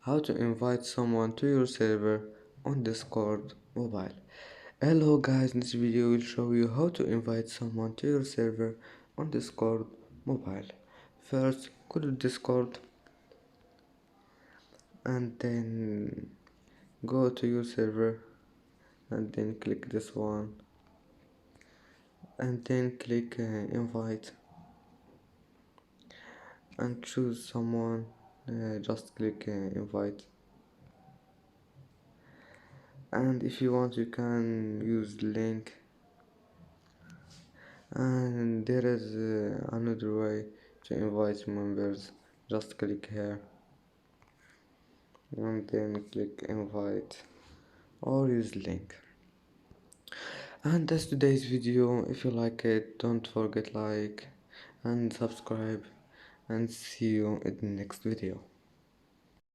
how to invite someone to your server on Discord mobile. Hello guys, in this video will show you how to invite someone to your server on Discord mobile. First, go to Discord and then go to your server and then click this one and then click invite and choose someone. Just click invite, and if you want you can use the link, and there is another way to invite members. Just click here and then click invite or use link. And that's today's video. If you like it, don't forget like and subscribe, and see you in the next video.